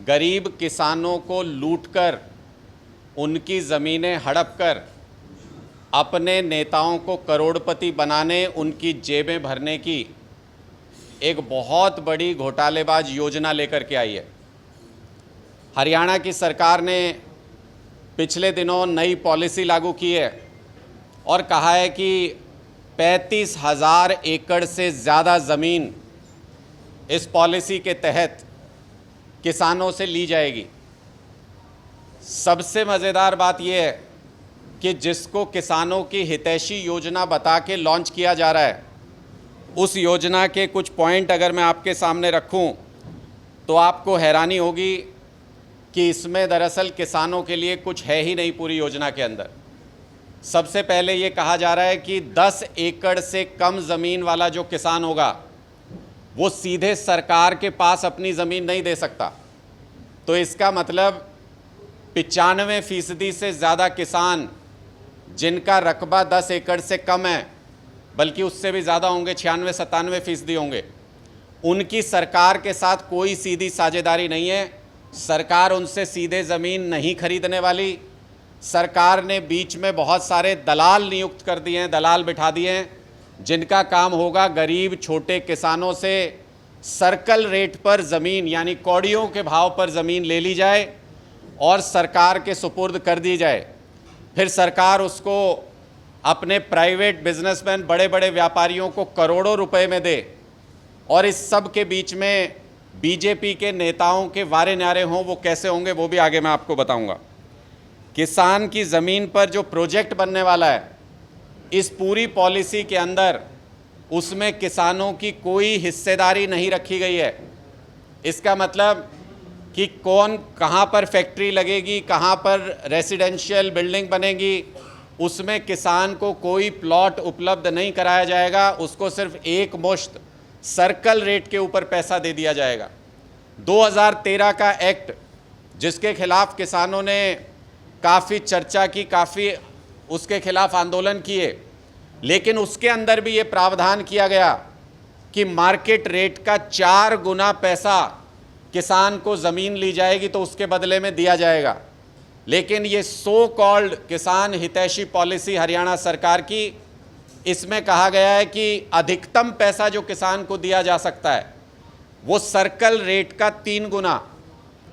गरीब किसानों को लूटकर, उनकी ज़मीनें हड़प कर अपने नेताओं को करोड़पति बनाने, उनकी जेबें भरने की एक बहुत बड़ी घोटालेबाज योजना लेकर के आई है। हरियाणा की सरकार ने पिछले दिनों नई पॉलिसी लागू की है और कहा है कि 35,000 एकड़ से ज़्यादा ज़मीन इस पॉलिसी के तहत किसानों से ली जाएगी। सबसे मज़ेदार बात यह है कि जिसको किसानों की हितैषी योजना बता के लॉन्च किया जा रहा है, उस योजना के कुछ पॉइंट अगर मैं आपके सामने रखूं तो आपको हैरानी होगी कि इसमें दरअसल किसानों के लिए कुछ है ही नहीं पूरी योजना के अंदर। सबसे पहले ये कहा जा रहा है कि 10 एकड़ से कम ज़मीन वाला जो किसान होगा वो सीधे सरकार के पास अपनी ज़मीन नहीं दे सकता। तो इसका मतलब 95% से ज़्यादा किसान जिनका रकबा 10 एकड़ से कम है, बल्कि उससे भी ज़्यादा होंगे, 96-97% होंगे, उनकी सरकार के साथ कोई सीधी साझेदारी नहीं है। सरकार उनसे सीधे ज़मीन नहीं खरीदने वाली। सरकार ने बीच में बहुत सारे दलाल नियुक्त कर दिए हैं, दलाल बिठा दिए हैं, जिनका काम होगा गरीब छोटे किसानों से सर्कल रेट पर ज़मीन यानी कौड़ियों के भाव पर ज़मीन ले ली जाए और सरकार के सुपुर्द कर दी जाए। फिर सरकार उसको अपने प्राइवेट बिजनेसमैन, बड़े बड़े व्यापारियों को करोड़ों रुपए में दे और इस सब के बीच में बीजेपी के नेताओं के वारे न्यारे हों। वो कैसे होंगे वो भी आगे मैं आपको बताऊंगा। किसान की ज़मीन पर जो प्रोजेक्ट बनने वाला है, इस पूरी पॉलिसी के अंदर उसमें किसानों की कोई हिस्सेदारी नहीं रखी गई है। इसका मतलब कि कौन कहाँ पर फैक्ट्री लगेगी, कहाँ पर रेसिडेंशियल बिल्डिंग बनेगी, उसमें किसान को कोई प्लॉट उपलब्ध नहीं कराया जाएगा। उसको सिर्फ एक मुश्त सर्कल रेट के ऊपर पैसा दे दिया जाएगा। 2013 का एक्ट, जिसके खिलाफ किसानों ने काफ़ी चर्चा की, काफ़ी उसके खिलाफ आंदोलन किए, लेकिन उसके अंदर भी ये प्रावधान किया गया कि मार्केट रेट का 4 गुना पैसा किसान को ज़मीन ली जाएगी तो उसके बदले में दिया जाएगा। लेकिन ये सो कॉल्ड किसान हितैषी पॉलिसी हरियाणा सरकार की, इसमें कहा गया है कि अधिकतम पैसा जो किसान को दिया जा सकता है वो सर्कल रेट का 3 गुना,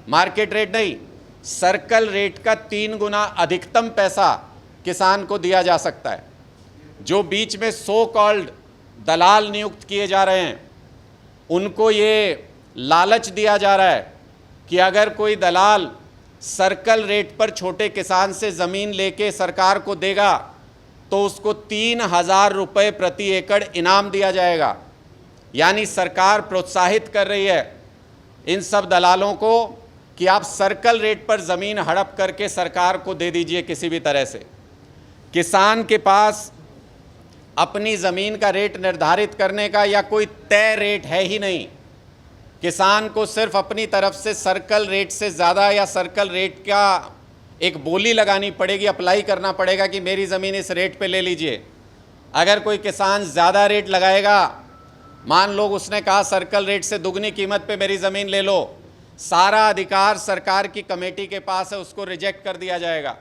मार्केट रेट नहीं, सर्कल रेट का 3 गुना अधिकतम पैसा किसान को दिया जा सकता है। जो बीच में सो कॉल्ड दलाल नियुक्त किए जा रहे हैं, उनको ये लालच दिया जा रहा है कि अगर कोई दलाल सर्कल रेट पर छोटे किसान से ज़मीन लेके सरकार को देगा तो उसको 3,000 रुपये प्रति एकड़ इनाम दिया जाएगा। यानी सरकार प्रोत्साहित कर रही है इन सब दलालों को कि आप सर्कल रेट पर ज़मीन हड़प करके सरकार को दे दीजिए किसी भी तरह से। किसान के पास अपनी ज़मीन का रेट निर्धारित करने का या कोई तय रेट है ही नहीं। किसान को सिर्फ अपनी तरफ से सर्कल रेट से ज़्यादा या सर्कल रेट का एक बोली लगानी पड़ेगी, अप्लाई करना पड़ेगा कि मेरी ज़मीन इस रेट पे ले लीजिए। अगर कोई किसान ज़्यादा रेट लगाएगा, मान लो उसने कहा सर्कल रेट से दुगनी कीमत पे मेरी ज़मीन ले लो, सारा अधिकार सरकार की कमेटी के पास है, उसको रिजेक्ट कर दिया जाएगा।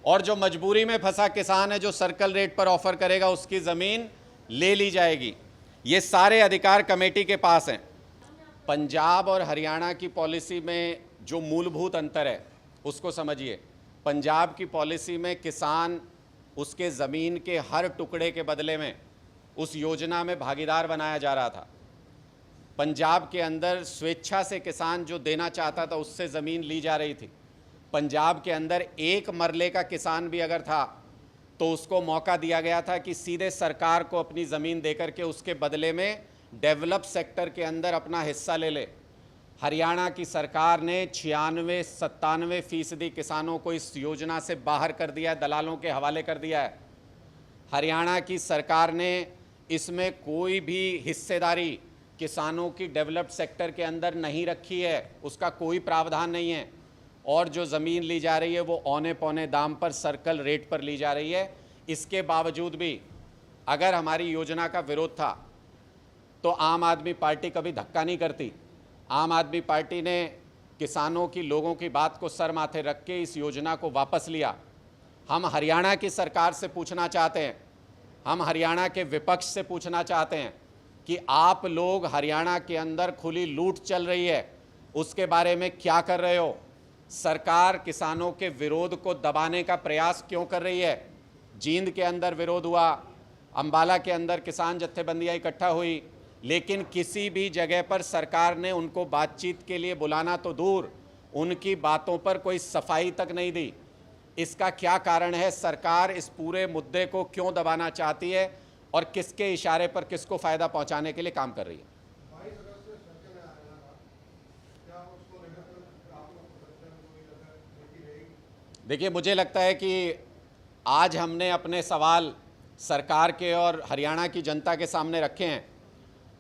और जो मजबूरी में फंसा किसान है, जो सर्कल रेट पर ऑफ़र करेगा, उसकी ज़मीन ले ली जाएगी। ये सारे अधिकार कमेटी के पास हैं। पंजाब और हरियाणा की पॉलिसी में जो मूलभूत अंतर है उसको समझिए। पंजाब की पॉलिसी में किसान उसके ज़मीन के हर टुकड़े के बदले में उस योजना में भागीदार बनाया जा रहा था। पंजाब के अंदर स्वेच्छा से किसान जो देना चाहता था उससे ज़मीन ली जा रही थी। पंजाब के अंदर एक मरले का किसान भी अगर था तो उसको मौका दिया गया था कि सीधे सरकार को अपनी ज़मीन देकर के उसके बदले में डेवलप सेक्टर के अंदर अपना हिस्सा ले ले। हरियाणा की सरकार ने 96-97% किसानों को इस योजना से बाहर कर दिया है, दलालों के हवाले कर दिया है। हरियाणा की सरकार ने इसमें कोई भी हिस्सेदारी किसानों की डेवलप्ड सेक्टर के अंदर नहीं रखी है, उसका कोई प्रावधान नहीं है। और जो ज़मीन ली जा रही है वो औने पौने दाम पर सर्कल रेट पर ली जा रही है। इसके बावजूद भी अगर हमारी योजना का विरोध था तो आम आदमी पार्टी कभी धक्का नहीं करती। आम आदमी पार्टी ने किसानों की, लोगों की बात को सर माथे रख के इस योजना को वापस लिया। हम हरियाणा की सरकार से पूछना चाहते हैं, हम हरियाणा के विपक्ष से पूछना चाहते हैं कि आप लोग हरियाणा के अंदर खुली लूट चल रही है, उसके बारे में क्या कर रहे हो? सरकार किसानों के विरोध को दबाने का प्रयास क्यों कर रही है? जींद के अंदर विरोध हुआ, अंबाला के अंदर किसान जत्थेबंदियाँ इकट्ठा हुई, लेकिन किसी भी जगह पर सरकार ने उनको बातचीत के लिए बुलाना तो दूर, उनकी बातों पर कोई सफाई तक नहीं दी। इसका क्या कारण है? सरकार इस पूरे मुद्दे को क्यों दबाना चाहती है और किसके इशारे पर किसको फ़ायदा पहुंचाने के लिए काम कर रही है? देखिए, मुझे लगता है कि आज हमने अपने सवाल सरकार के और हरियाणा की जनता के सामने रखे हैं,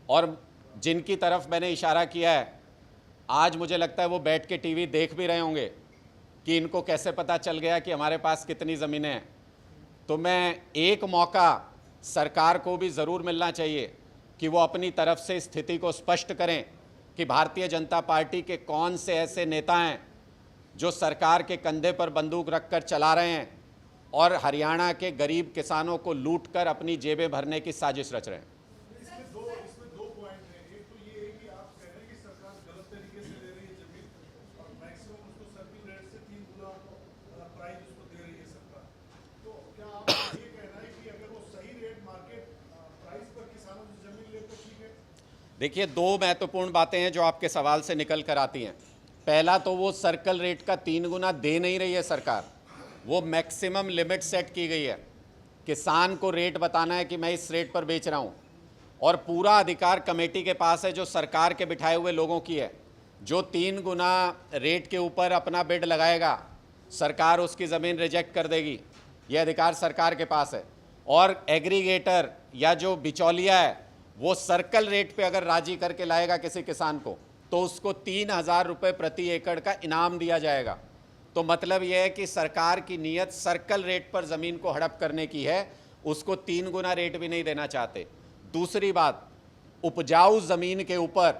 और जिनकी तरफ मैंने इशारा किया है, आज मुझे लगता है वो बैठ के टीवी देख भी रहे होंगे कि इनको कैसे पता चल गया कि हमारे पास कितनी ज़मीनें हैं। तो मैं एक मौका सरकार को भी ज़रूर मिलना चाहिए कि वो अपनी तरफ से स्थिति को स्पष्ट करें कि भारतीय जनता पार्टी के कौन से ऐसे नेता हैं जो सरकार के कंधे पर बंदूक रखकर चला रहे हैं और हरियाणा के गरीब किसानों को लूटकर अपनी जेबें भरने की साजिश रच रहे हैं। इसमें दो पॉइंट हैं। एक तो ये है कि आप कह रहे हैं कि सरकार गलत तरीके से ले रही है जमीन और मैक्सिमम उसको सर्किल रेट से 3 गुना प्राइस उसको दे रही है सरकार। तो क्या आप ये कहना है कि अगर वो सही रेट मार्केट प्राइस पर किसानों से जमीन ले तो ठीक है? देखिए, दो महत्वपूर्ण बातें हैं जो आपके सवाल से निकल कर आती हैं। पहला तो वो सर्कल रेट का 3 गुना दे नहीं रही है सरकार, वो मैक्सिमम लिमिट सेट की गई है। किसान को रेट बताना है कि मैं इस रेट पर बेच रहा हूँ, और पूरा अधिकार कमेटी के पास है जो सरकार के बिठाए हुए लोगों की है। जो 3 गुना रेट के ऊपर अपना बिड लगाएगा, सरकार उसकी ज़मीन रिजेक्ट कर देगी। ये अधिकार सरकार के पास है। और एग्रीगेटर या जो बिचौलिया है, वो सर्कल रेट पे अगर राजी करके लाएगा किसी किसान को, तो उसको 3,000 रुपये प्रति एकड़ का इनाम दिया जाएगा। तो मतलब यह है कि सरकार की नीयत सर्कल रेट पर ज़मीन को हड़प करने की है, उसको 3 गुना रेट भी नहीं देना चाहते। दूसरी बात, उपजाऊ ज़मीन के ऊपर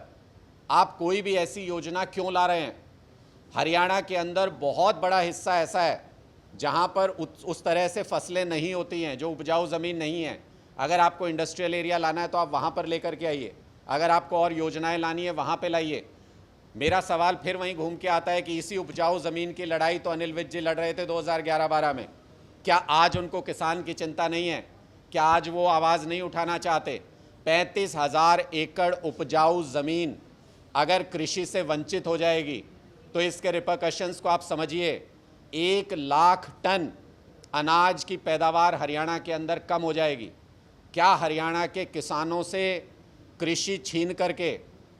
आप कोई भी ऐसी योजना क्यों ला रहे हैं? हरियाणा के अंदर बहुत बड़ा हिस्सा ऐसा है जहां पर उस तरह से फसलें नहीं होती हैं, जो उपजाऊ ज़मीन नहीं है। अगर आपको इंडस्ट्रियल एरिया लाना है तो आप वहां पर लेकर के आइए, अगर आपको और योजनाएं लानी है वहां पे लाइए। मेरा सवाल फिर वहीं घूम के आता है कि इसी उपजाऊ ज़मीन की लड़ाई तो अनिल विज जी लड़ रहे थे 2011-12 में। क्या आज उनको किसान की चिंता नहीं है? क्या आज वो आवाज़ नहीं उठाना चाहते? 35,000 एकड़ उपजाऊ ज़मीन अगर कृषि से वंचित हो जाएगी तो इसके रिपरकशंस को आप समझिए। 1 लाख टन अनाज की पैदावार हरियाणा के अंदर कम हो जाएगी। क्या हरियाणा के किसानों से कृषि छीन करके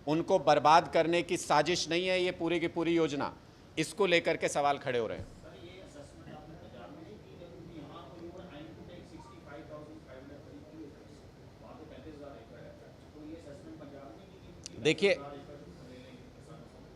उनको बर्बाद करने की साजिश नहीं है ये पूरी की पूरी योजना? इसको लेकर के सवाल खड़े हो रहे हैं। देखिए,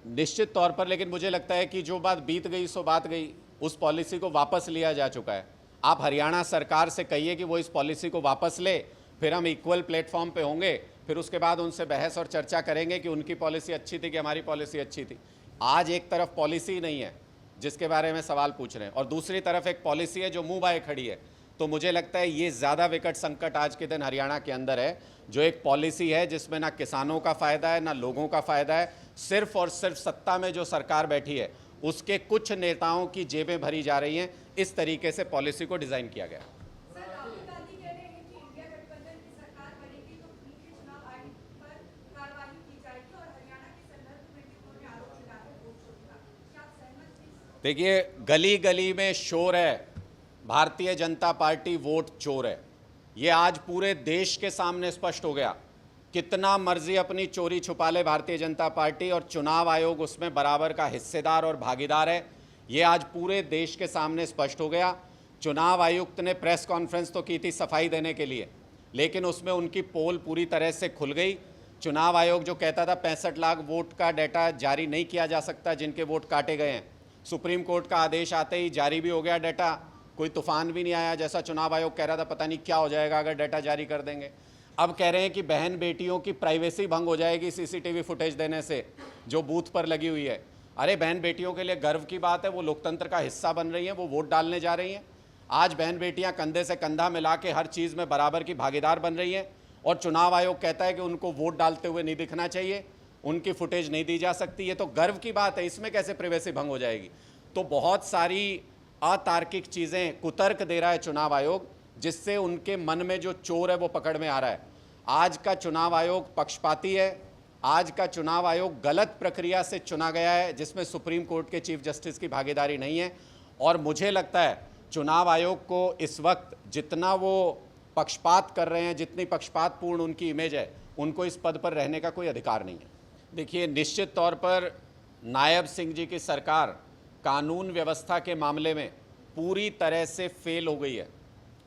निश्चित तौर पर, लेकिन मुझे लगता है कि जो बात बीत गई सो बात गई। उस पॉलिसी को वापस लिया जा चुका है। आप हरियाणा सरकार से कहिए कि वो इस पॉलिसी को वापस ले, फिर हम इक्वल प्लेटफॉर्म पे होंगे, फिर उसके बाद उनसे बहस और चर्चा करेंगे कि उनकी पॉलिसी अच्छी थी कि हमारी पॉलिसी अच्छी थी। आज एक तरफ पॉलिसी नहीं है जिसके बारे में सवाल पूछ रहे हैं, और दूसरी तरफ एक पॉलिसी है जो मुंह बाए खड़ी है। तो मुझे लगता है ये ज़्यादा विकट संकट आज के दिन हरियाणा के अंदर है, जो एक पॉलिसी है जिसमें ना किसानों का फ़ायदा है ना लोगों का फ़ायदा है। सिर्फ और सिर्फ सत्ता में जो सरकार बैठी है उसके कुछ नेताओं की जेबें भरी जा रही हैं। इस तरीके से पॉलिसी को डिज़ाइन किया गया। देखिए, गली गली में शोर है, भारतीय जनता पार्टी वोट चोर है। ये आज पूरे देश के सामने स्पष्ट हो गया। कितना मर्जी अपनी चोरी छुपा ले भारतीय जनता पार्टी, और चुनाव आयोग उसमें बराबर का हिस्सेदार और भागीदार है। ये आज पूरे देश के सामने स्पष्ट हो गया। चुनाव आयुक्त ने प्रेस कॉन्फ्रेंस तो की थी सफाई देने के लिए, लेकिन उसमें उनकी पोल पूरी तरह से खुल गई। चुनाव आयोग जो कहता था 65 लाख वोट का डाटा जारी नहीं किया जा सकता जिनके वोट काटे गए हैं, सुप्रीम कोर्ट का आदेश आते ही जारी भी हो गया डाटा। कोई तूफान भी नहीं आया जैसा चुनाव आयोग कह रहा था, पता नहीं क्या हो जाएगा अगर डाटा जारी कर देंगे। अब कह रहे हैं कि बहन बेटियों की प्राइवेसी भंग हो जाएगी सीसीटीवी फुटेज देने से जो बूथ पर लगी हुई है। अरे बहन बेटियों के लिए गर्व की बात है, वो लोकतंत्र का हिस्सा बन रही हैं, वो वोट डालने जा रही हैं। आज बहन बेटियां कंधे से कंधा मिला के हर चीज़ में बराबर की भागीदार बन रही हैं, और चुनाव आयोग कहता है कि उनको वोट डालते हुए नहीं दिखना चाहिए, उनकी फुटेज नहीं दी जा सकती। ये तो गर्व की बात है, इसमें कैसे प्राइवेसी भंग हो जाएगी? तो बहुत सारी अतार्किक चीज़ें, कुतर्क दे रहा है चुनाव आयोग, जिससे उनके मन में जो चोर है वो पकड़ में आ रहा है। आज का चुनाव आयोग पक्षपाती है, आज का चुनाव आयोग गलत प्रक्रिया से चुना गया है, जिसमें सुप्रीम कोर्ट के चीफ जस्टिस की भागीदारी नहीं है। और मुझे लगता है चुनाव आयोग को इस वक्त जितना वो पक्षपात कर रहे हैं, जितनी पक्षपातपूर्ण उनकी इमेज है, उनको इस पद पर रहने का कोई अधिकार नहीं है। देखिए, निश्चित तौर पर नायब सिंह जी की सरकार कानून व्यवस्था के मामले में पूरी तरह से फेल हो गई है।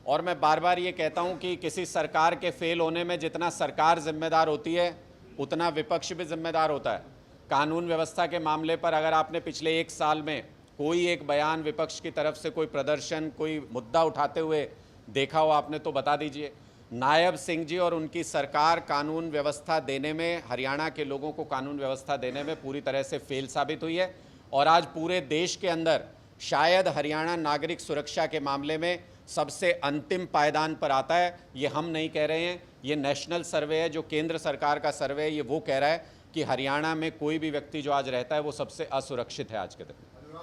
और मैं बार बार ये कहता हूँ कि किसी सरकार के फेल होने में जितना सरकार जिम्मेदार होती है, उतना विपक्ष भी जिम्मेदार होता है। कानून व्यवस्था के मामले पर अगर आपने पिछले 1 साल में कोई एक बयान विपक्ष की तरफ से, कोई प्रदर्शन, कोई मुद्दा उठाते हुए देखा हो आपने, तो बता दीजिए। नायब सिंह जी और उनकी सरकार कानून व्यवस्था देने में, हरियाणा के लोगों को कानून व्यवस्था देने में पूरी तरह से फेल साबित हुई है। और आज पूरे देश के अंदर शायद हरियाणा नागरिक सुरक्षा के मामले में सबसे अंतिम पायदान पर आता है। ये हम नहीं कह रहे हैं, ये नेशनल सर्वे है, जो केंद्र सरकार का सर्वे है, ये वो कह रहा है कि हरियाणा में कोई भी व्यक्ति जो आज रहता है वो सबसे असुरक्षित है आज के दिन।